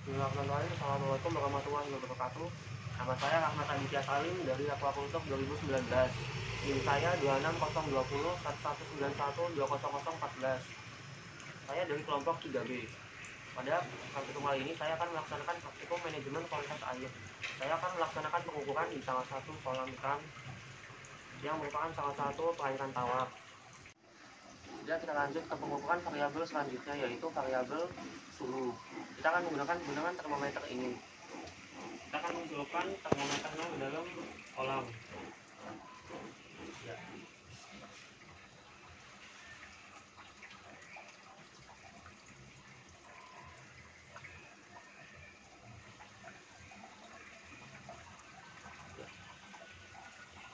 Bismillahirrahmanirrahim. Assalamualaikum warahmatullahi wabarakatuh. Nama saya Rahmat Aditya Salim dari Aquaculture 2019. NIM saya 260201191200014. Saya dari kelompok 3B. Pada praktikum kali ini saya akan melaksanakan praktikum manajemen kualitas air. Saya akan melaksanakan pengukuran di salah satu kolam ikan yang merupakan salah satu perairan tawar. Kemudian kita lanjut ke pengukuran variabel selanjutnya, yaitu variabel suhu. Kita akan menggunakan termometer ini. Kita akan mencelupkan termometernya ke dalam kolam. Ya.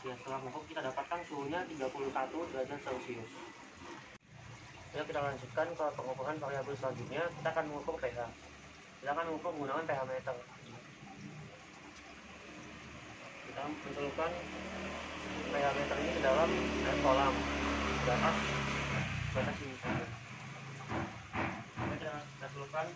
Setelah mengukur kita dapatkan suhunya 31 derajat Celcius. Ya, kita lanjutkan ke pengukuran variabel selanjutnya. Kita akan mengukur pH. Kita akan mengukur menggunakan pH meter. Kita mencelupkan pH meter ini ke dalam air kolam batas ini saja. Kita celupkan.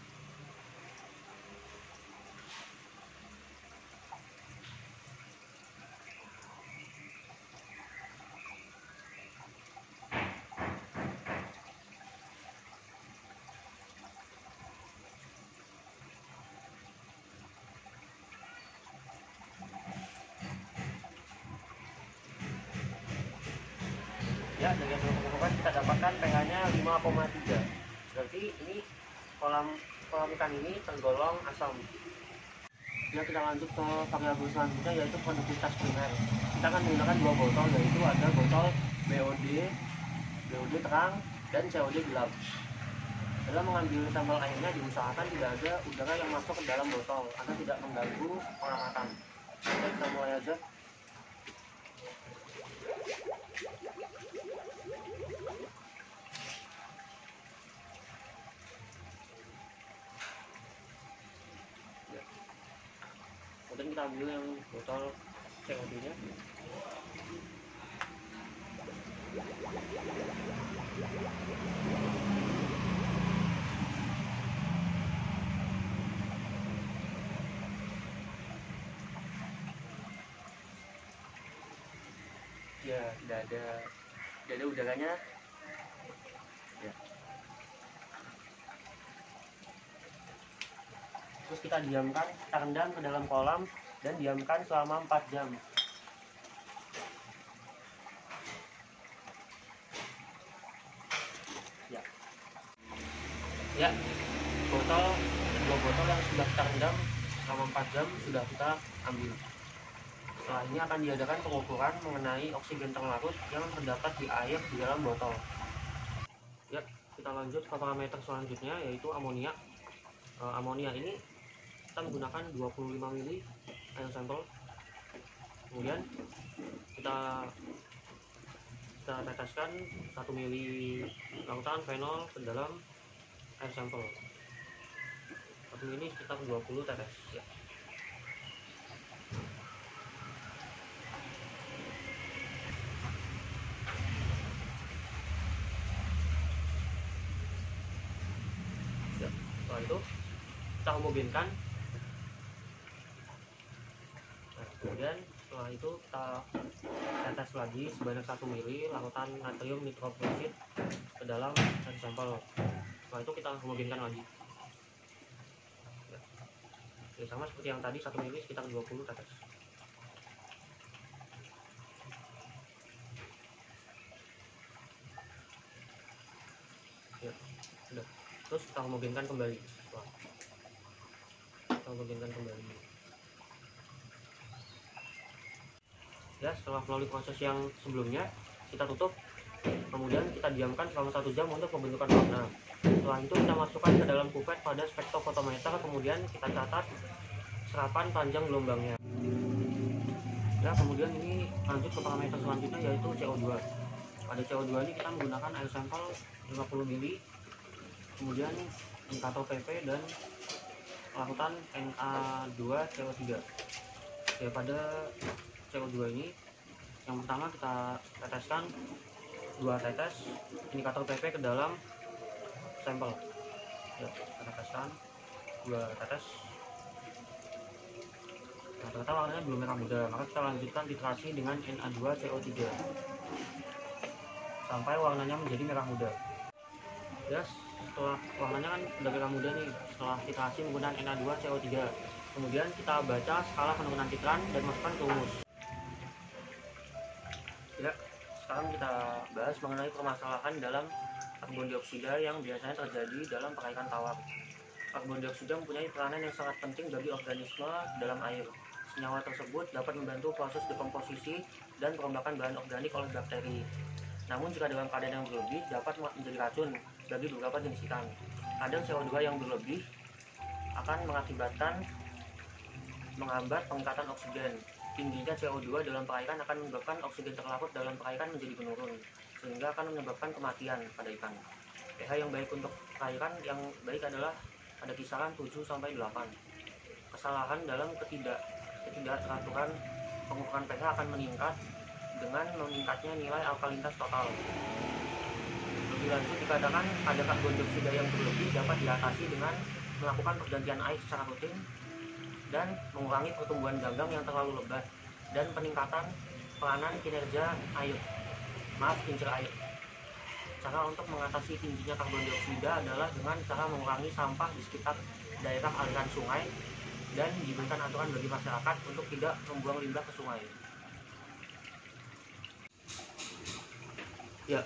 Ya, dari hasil pengukuran kita dapatkan pH-nya 5,3. Berarti ini kolam ikan ini tergolong asam. Ya, kita lanjut ke variabel selanjutnya, yaitu produktivitas primer. Kita akan menggunakan dua botol, yaitu ada botol BOD terang dan COD gelap. Dalam mengambil sampel airnya diusahakan tidak ada udara yang masuk ke dalam botol agar tidak mengganggu pengamatan. Oke, kita mulai aja. Kemudian kita ambil yang botol COD nya. Ya, tidak ada udaranya. Ya. Terus kita diamkan, kita rendam ke dalam kolam dan diamkan selama 4 jam. Ya, dua botol yang sudah kita rendam selama 4 jam sudah kita ambil. Setelah ini akan diadakan pengukuran mengenai oksigen terlarut yang terdapat di air di dalam botol. Ya, kita lanjut ke parameter selanjutnya, yaitu amonia. Amonia ini kita menggunakan 25 ml air sampel. Kemudian kita teteskan 1 ml larutan fenol ke dalam air sampel. 1 ml sekitar 20 tetes. Ya. Setelah itu kita homogenkan. Kemudian setelah itu kita tetes lagi sebanyak 1 ml larutan natrium nitrofluorid ke dalam air sampel. Setelah itu kita homogenkan lagi. Ya, sama seperti yang tadi, 1 ml sekitar 20 tetes. Ya, sudah. Terus kita homogenkan kembali. Ya, setelah melalui proses yang sebelumnya, kita tutup, kemudian kita diamkan selama 1 jam untuk pembentukan warna. Setelah itu kita masukkan ke dalam kupet pada spektrofotometer, kemudian kita catat serapan panjang gelombangnya. Ya, kemudian ini lanjut ke parameter selanjutnya, yaitu CO2. Pada CO2 ini kita menggunakan air sampel 50 ml, kemudian indikator PP dan larutan Na2CO3. Ya, pada CO2 ini yang pertama kita teteskan 2 tetes indikator PP ke dalam sampel. Ya, kita teteskan 2 tetes. Nah, ternyata warnanya belum merah muda, maka kita lanjutkan titrasi dengan Na2CO3 sampai warnanya menjadi merah muda. Ya, setelah warnanya kan udah merah muda nih, setelah titrasi menggunakan Na2CO3, kemudian kita baca skala penurunan titran dan masukkan ke rumus. Ya, sekarang kita bahas mengenai permasalahan dalam karbon dioksida yang biasanya terjadi dalam perairan tawar. Karbon dioksida mempunyai peranan yang sangat penting bagi organisme dalam air. Senyawa tersebut dapat membantu proses dekomposisi dan perombakan bahan organik oleh bakteri. Namun jika dalam keadaan yang berlebih dapat menjadi racun bagi beberapa jenis ikan. Kadang CO2 yang berlebih akan mengakibatkan menghambat peningkatan oksigen. Tingginya CO2 dalam perairan akan menyebabkan oksigen terlarut dalam perairan menjadi menurun, sehingga akan menyebabkan kematian pada ikan. pH yang baik untuk perairan yang baik adalah pada kisaran 7-8. Kesalahan dalam ketidakteraturan pengukuran pH akan meningkat dengan meningkatnya nilai alkalinitas total. Lebih lanjut dikatakan ada karbon dioksida yang berlebih dapat diatasi dengan melakukan pergantian air secara rutin dan mengurangi pertumbuhan ganggang yang terlalu lebat dan peningkatan peranan kinerja kincir air. Cara untuk mengatasi tingginya karbon dioksida adalah dengan cara mengurangi sampah di sekitar daerah aliran sungai dan diberikan aturan bagi masyarakat untuk tidak membuang limbah ke sungai. Ya,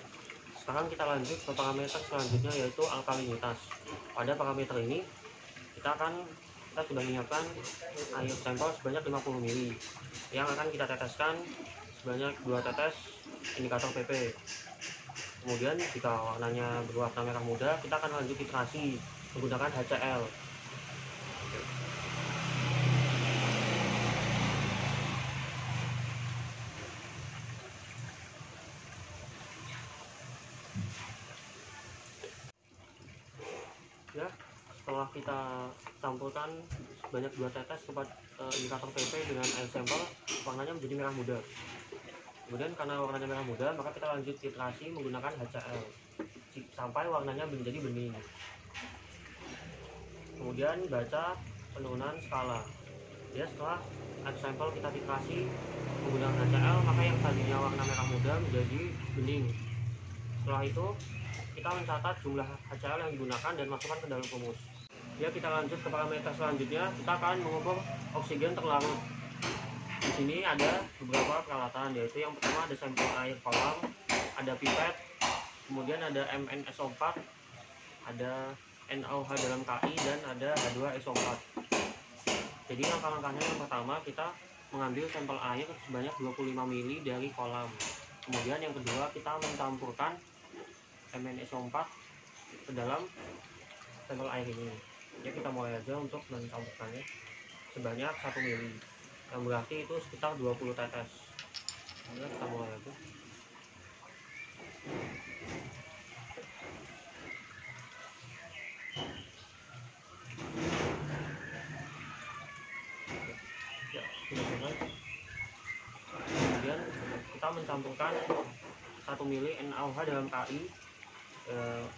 sekarang kita lanjut ke parameter selanjutnya, yaitu alkalinitas. Pada parameter ini kita sudah menyiapkan air sampel sebanyak 50 ml yang akan kita teteskan sebanyak 2 tetes indikator PP. Kemudian jika warnanya berwarna merah muda, kita akan lanjut titrasi menggunakan HCl. Ya, setelah kita campurkan sebanyak 2 tetes kepada indikator PP dengan air sampel, warnanya menjadi merah muda. Kemudian karena warnanya merah muda, maka kita lanjut titrasi menggunakan HCl sampai warnanya menjadi bening. Kemudian baca penurunan skala. Ya, setelah air sampel kita titrasi menggunakan HCl, maka yang tadinya warna merah muda menjadi bening. Setelah itu kita mencatat jumlah HCl yang digunakan dan masukkan ke dalam rumus. Ya, kita lanjut ke parameter selanjutnya. Kita akan mengukur oksigen terlarut. Di sini ada beberapa peralatan, yaitu yang pertama ada sampel air kolam, ada pipet, kemudian ada MnSO4, ada NaOH dalam KI, dan ada H2SO4. Jadi langkah-langkahnya yang pertama kita mengambil sampel air sebanyak 25 ml dari kolam. Kemudian yang kedua kita mencampurkan MnSO4 ke dalam sampel air ini. Ya, kita mulai aja untuk mencampurkannya sebanyak 1 ml, yang berarti itu sekitar 20 tetes. Ya, kita mulai aja. Ya, sudah selesai. Kemudian kita mencampurkan 1 ml NaOH dalam KI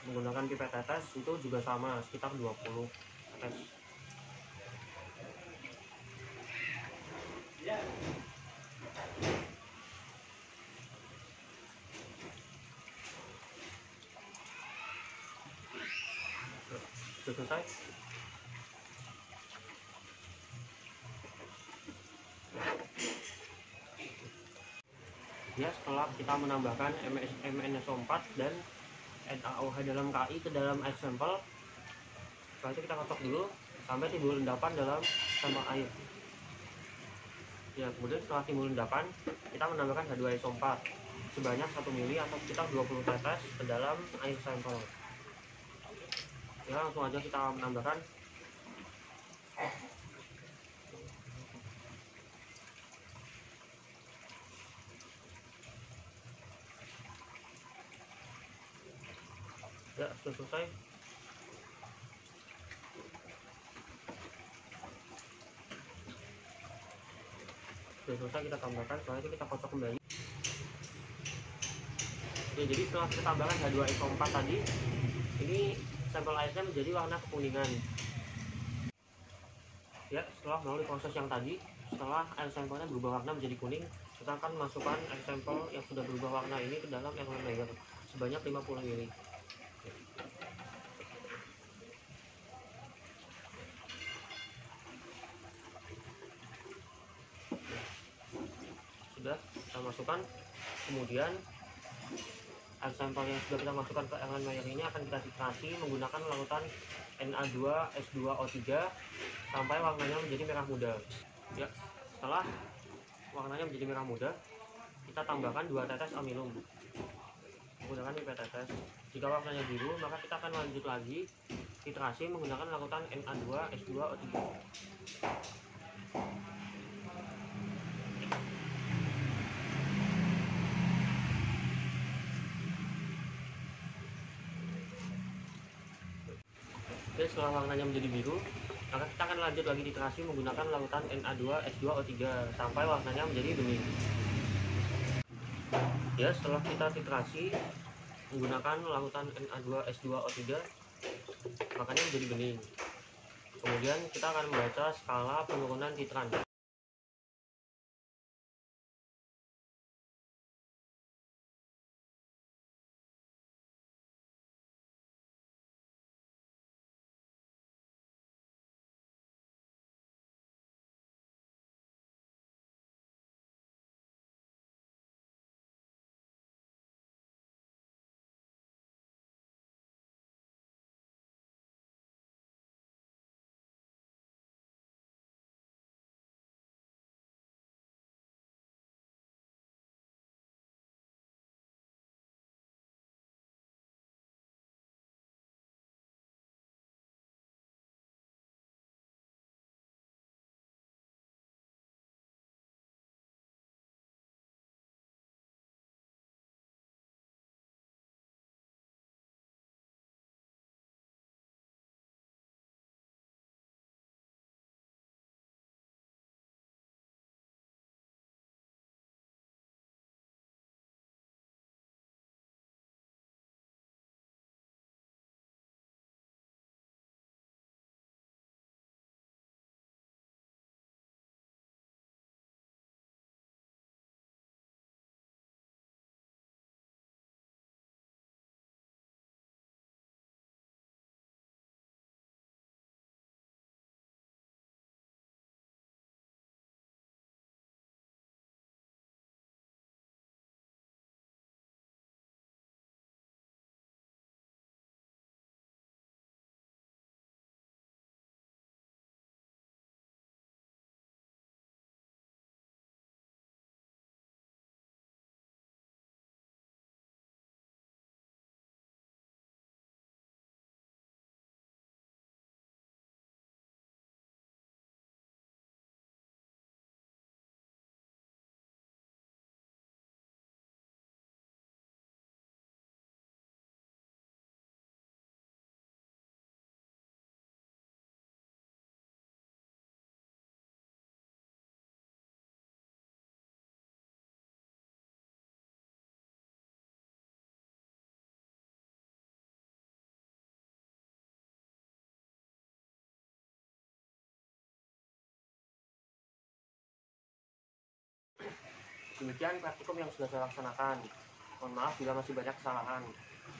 menggunakan pipet tetes, itu juga sama sekitar 20 tetes. Sudah selesai. Ya, setelah kita menambahkan MnSO4 dan NaOH dalam KI ke dalam air sampel, setelah itu kita kocok dulu sampai timbul endapan dalam sampel air. Ya, kemudian setelah timbul endapan, kita menambahkan H2SO4 sebanyak 1 ml atau sekitar 20 tetes ke dalam air sampel. Ya, langsung aja kita menambahkan. Ya, sudah selesai. Sudah selesai kita tambahkan, setelah itu kita kocok kembali. Ya, jadi setelah kita tambahkan H2SO4 tadi, ini sampel airnya menjadi warna kekuningan. Ya, setelah melalui proses yang tadi, setelah air sampelnya berubah warna menjadi kuning, kita akan masukkan air sampel yang sudah berubah warna ini ke dalam Erlenmeyer sebanyak 50 ml. Sudah kita masukkan, kemudian air sampel yang sudah kita masukkan ke Erlenmeyer ini akan kita titrasi menggunakan larutan Na2S2O3 sampai warnanya menjadi merah muda. Ya, setelah warnanya menjadi merah muda, kita tambahkan 2 tetes amilum menggunakan pipet tetes. Jika warnanya biru, maka kita akan lanjut lagi titrasi menggunakan larutan Na2S2O3. Oke, setelah warnanya menjadi biru, maka kita akan lanjut lagi titrasi menggunakan larutan Na2S2O3 sampai warnanya menjadi bening. Ya, setelah kita titrasi menggunakan larutan Na2S2O3, makanya menjadi bening. Kemudian kita akan membaca skala penurunan titran. Demikian praktikum yang sudah saya laksanakan. Mohon maaf bila masih banyak kesalahan.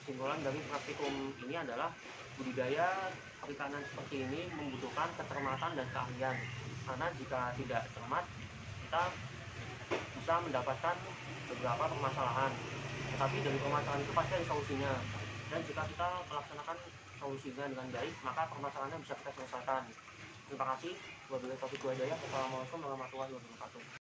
Kesimpulan dari praktikum ini adalah budidaya perikanan seperti ini membutuhkan kecermatan dan keahlian. Karena jika tidak cermat, kita bisa mendapatkan beberapa permasalahan. Tetapi dari permasalahan itu pasti ada solusinya. Dan jika kita melaksanakan solusinya dengan baik, maka permasalahannya bisa kita selesaikan. Terima kasih. Wabillahi taufiq wal hidayah. Wassalamualaikum warahmatullahi wabarakatuh.